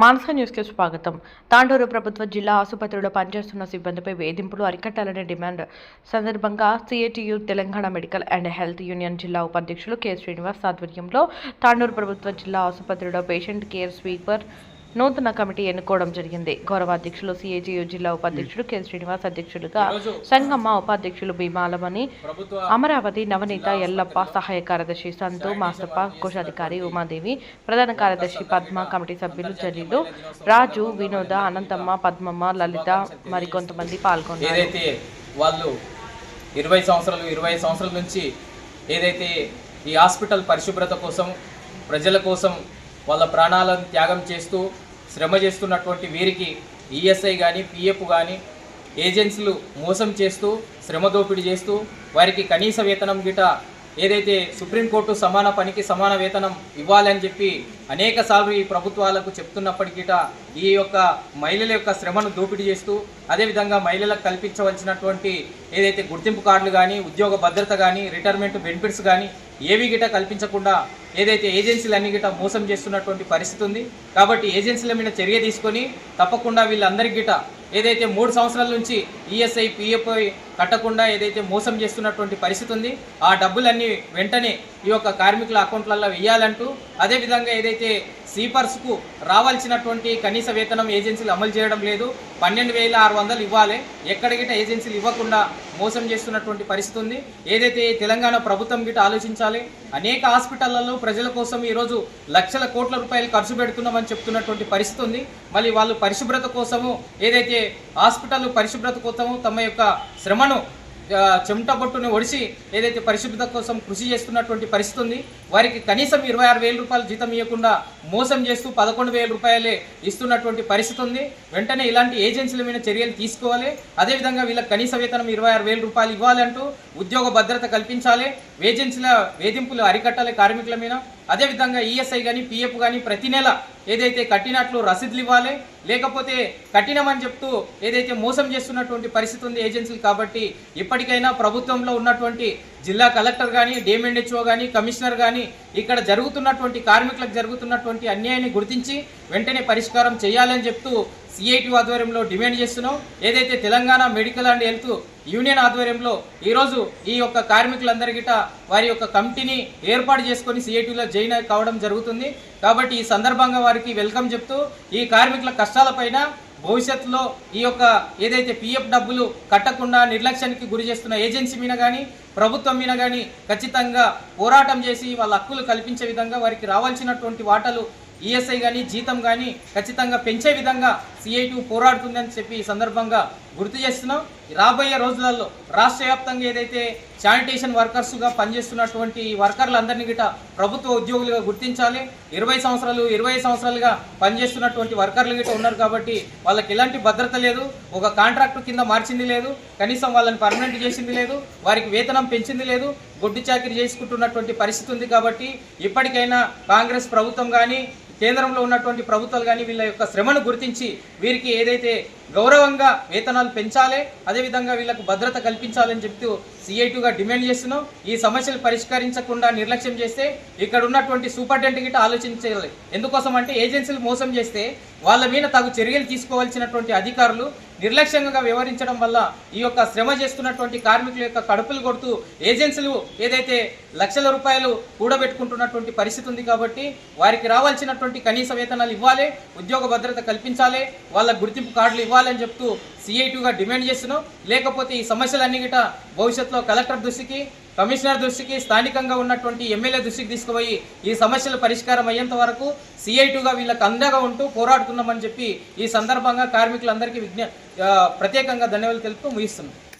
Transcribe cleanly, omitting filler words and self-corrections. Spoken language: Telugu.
మానస న్యూస్కి స్వాగతం. తాండూరు ప్రభుత్వ జిల్లా ఆసుపత్రిలో పనిచేస్తున్న సిబ్బందిపై వేధింపులు అరికట్టాలనే డిమాండ్ సందర్భంగా CITU Telangana medical and health union జిల్లా ఉపాధ్యక్షులు కె శ్రీనివాస్ ఆధ్వర్యంలో తాండూరు ప్రభుత్వ జిల్లా ఆసుపత్రిలో పేషెంట్ కేర్ స్వీపర్ నూతన కమిటీ ఎన్నుకోవడం జరిగింది. గౌరవ అధ్యక్షులు సిఐటియు జిల్లా ఉపాధ్యక్షుడు కె శ్రీనివాస్ అధ్యక్షులుగా సంగమ్మ, ఉపాధ్యక్షులు భీమాలమణి, అమరావతి, నవనీత, ఎల్లప్ప, సహాయ కార్యదర్శి సంతు, మాసప్ప, కోశాధికారి ఉమాదేవి, ప్రధాన కార్యదర్శి పద్మ, కమిటీ సభ్యులు జలీలు, రాజు, వినోద, అనంతమ్మ, పద్మమ్మ, లలిత మరికొంతమంది పాల్గొన్నారు. వాళ్ళు 20 సంవత్సరాల నుంచి ఏదైతే ఈ హాస్పిటల్ పరిశుభ్రత కోసం, ప్రజల కోసం వాళ్ళ ప్రాణాలను త్యాగం చేస్తూ శ్రమ చేస్తున్నటువంటి వీరికి ఈఎస్ఐ కానీ, పిఎఫ్ కానీ ఏజెన్సీలు మోసం చేస్తూ, శ్రమ దోపిడీ చేస్తూ వారికి కనీస వేతనం గిట ఏదైతే సుప్రీంకోర్టు సమాన పనికి సమాన వేతనం ఇవ్వాలని చెప్పి అనేక సార్లు ఈ ప్రభుత్వాలకు చెప్తున్నప్పటికీ ఈ యొక్క మహిళల యొక్క శ్రమను దోపిడీ చేస్తూ, అదేవిధంగా మహిళలకు కల్పించవలసినటువంటి ఏదైతే గుర్తింపు కార్డులు కానీ, ఉద్యోగ భద్రత కానీ, రిటైర్మెంట్ బెనిఫిట్స్ కానీ ఏవి గిట కల్పించకుండా ఏదైతే ఏజెన్సీలన్నీ గిట మోసం చేస్తున్నటువంటి పరిస్థితి ఉంది. కాబట్టి ఏజెన్సీల మీద చర్య తీసుకొని తప్పకుండా వీళ్ళందరికీ గిట ఏదైతే 3 సంవత్సరాల నుంచి ఈఎస్ఐ, పిఎఫ్ కట్టకుండా ఏదైతే మోసం చేస్తున్నటువంటి పరిస్థితి ఉంది, ఆ డబ్బులన్నీ వెంటనే ఈ యొక్క కార్మికుల అకౌంట్లలో వేయాలంటూ, అదేవిధంగా ఏదైతే స్లీపర్స్కు రావాల్సినటువంటి కనీస వేతనం ఏజెన్సీలు అమలు చేయడం లేదు, 12,600 ఇవ్వాలి, ఎక్కడ గిట ఏజెన్సీలు ఇవ్వకుండా మోసం చేస్తున్నటువంటి పరిస్థితి ఉంది. ఏదైతే తెలంగాణ ప్రభుత్వం గిట ఆలోచించాలి. అనేక హాస్పిటళ్లలో ప్రజల కోసం ఈరోజు లక్షల కోట్ల రూపాయలు ఖర్చు పెడుతున్నామని చెప్తున్నటువంటి పరిస్థితి ఉంది. మళ్ళీ వాళ్ళు పరిశుభ్రత కోసము, ఏదైతే హాస్పిటల్ పరిశుభ్రత కోసము తమ యొక్క శ్రమను చెమట బొట్టుని ఒడిసి ఏదైతే పరిశుభ్రత కోసం కృషి చేస్తున్నటువంటి పరిస్థితి ఉంది. వారికి కనీసం 26,000 రూపాయలు జీతం ఇవ్వకుండా మోసం చేస్తూ 11,000 రూపాయలే ఇస్తున్నటువంటి పరిస్థితి ఉంది. వెంటనే ఇలాంటి ఏజెన్సీల మీద చర్యలు తీసుకోవాలి. అదేవిధంగా వీళ్ళకి కనీస వేతనం 26,000 రూపాయలు ఇవ్వాలంటూ ఉద్యోగ భద్రత కల్పించాలి. ఏజెన్సీల వేధింపులు అరికట్టాలి కార్మికుల మీద. అదేవిధంగా ఈఎస్ఐ కానీ, పిఎఫ్ కానీ ప్రతి నెల ఏదైతే కట్టినట్లు రసీదులు ఇవ్వాలి, లేకపోతే కట్టినమని చెప్తూ ఏదైతే మోసం చేస్తున్నటువంటి పరిస్థితి ఉంది ఏజెన్సీలు. కాబట్టి ఇప్పటికైనా ప్రభుత్వంలో ఉన్నటువంటి జిల్లా కలెక్టర్ కానీ, డిఎంఎన్హెచ్ఓ కానీ, కమిషనర్ కానీ ఇక్కడ జరుగుతున్నటువంటి కార్మికులకు జరుగుతున్నటువంటి అన్యాయాన్ని గుర్తించి వెంటనే పరిష్కారం చేయాలని చెప్తూ సిఐటి ఆధ్వర్యంలో డిమాండ్ చేస్తున్నాం. ఏదైతే Telangana medical and health union ఆధ్వర్యంలో ఈరోజు ఈ యొక్క కార్మికులందరికీ వారి యొక్క కమిటీని ఏర్పాటు చేసుకొని సిఐటిలో జాయిన్ కావడం జరుగుతుంది. కాబట్టి ఈ సందర్భంగా వారికి వెల్కమ్ చెప్తూ ఈ కార్మికుల కష్టాలపైన భవిష్యత్తులో ఈ యొక్క ఏదైతే పిఎఫ్ డబ్బులు కట్టకుండా నిర్లక్ష్యానికి గురి చేస్తున్న ఏజెన్సీ మీద కానీ, ప్రభుత్వం మీద కానీ ఖచ్చితంగా పోరాటం చేసి వాళ్ళ హక్కులు కల్పించే విధంగా వారికి రావాల్సినటువంటి వాటాలు ఈఎస్ఐ కానీ, జీతం కానీ ఖచ్చితంగా పెంచే విధంగా సిఐటి పోరాడుతుందని చెప్పి ఈ సందర్భంగా గుర్తు చేస్తున్నాం. రాబోయే రోజులలో రాష్ట్ర వ్యాప్తంగా ఏదైతే శానిటేషన్ వర్కర్స్గా పనిచేస్తున్నటువంటి వర్కర్లందరినీ గిట ప్రభుత్వ ఉద్యోగులుగా గుర్తించాలి. 20 సంవత్సరాలుగా పనిచేస్తున్నటువంటి వర్కర్లు గిట ఉన్నారు. కాబట్టి వాళ్ళకి ఎలాంటి భద్రత లేదు, ఒక కాంట్రాక్టు కింద మార్చింది లేదు, కనీసం వాళ్ళని పర్మనెంట్ చేసింది లేదు, వారికి వేతనం పెంచింది లేదు, గొడ్డు చాకిరీ చేసుకుంటున్నటువంటి పరిస్థితి ఉంది. కాబట్టి ఇప్పటికైనా కాంగ్రెస్ ప్రభుత్వం కానీ, కేంద్రంలో ఉన్నటువంటి ప్రభుత్వాలు కానీ వీళ్ళ యొక్క శ్రమను గుర్తించి వీరికి ఏదైతే గౌరవంగా వేతనాలు పెంచాలి, అదేవిధంగా వీళ్ళకు భద్రత కల్పించాలని చెప్తూ సిఐటిగా డిమాండ్ చేస్తున్నాం. ఈ సమస్యలు పరిష్కరించకుండా నిర్లక్ష్యం చేస్తే ఇక్కడ ఉన్నటువంటి సూపరింటెండెంట్ గిట్ట ఆలోచించాలి. ఎందుకోసం అంటే ఏజెన్సీలు మోసం చేస్తే వాళ్ళ మీద తగు చర్యలు తీసుకోవాల్సినటువంటి అధికారులు నిర్లక్ష్యంగా వ్యవహరించడం వల్ల ఈ యొక్క శ్రమ చేస్తున్నటువంటి కార్మికుల యొక్క కడుపులు కొడుతూ ఏజెన్సీలు ఏదైతే లక్షల రూపాయలు కూడబెట్టుకుంటున్నటువంటి పరిస్థితి ఉంది. కాబట్టి వారికి రావాల్సినటువంటి కనీస వేతనాలు ఇవ్వాలి, ఉద్యోగ భద్రత కల్పించాలి, వాళ్ళ గుర్తింపు కార్డులు ఇవ్వాలని చెప్తూ సిఐటిగా డిమాండ్ చేస్తున్నాం. లేకపోతే ఈ సమస్యలన్నీ గిట భవిష్యత్తులో కలెక్టర్ దృష్టికి, కమిషనర్ దృష్టికి, స్థానికంగా ఉన్నటువంటి ఎమ్మెల్యే దృష్టికి తీసుకుపోయి ఈ సమస్యలు పరిష్కారం అయ్యేంత వరకు సిఐటిగా వీళ్ళకి అండగా ఉంటూ పోరాడుతున్నామని చెప్పి ఈ సందర్భంగా కార్మికులందరికీ ప్రత్యేకంగా ధన్యవాదాలు తెలుపుతూ ముగిస్తున్నాం.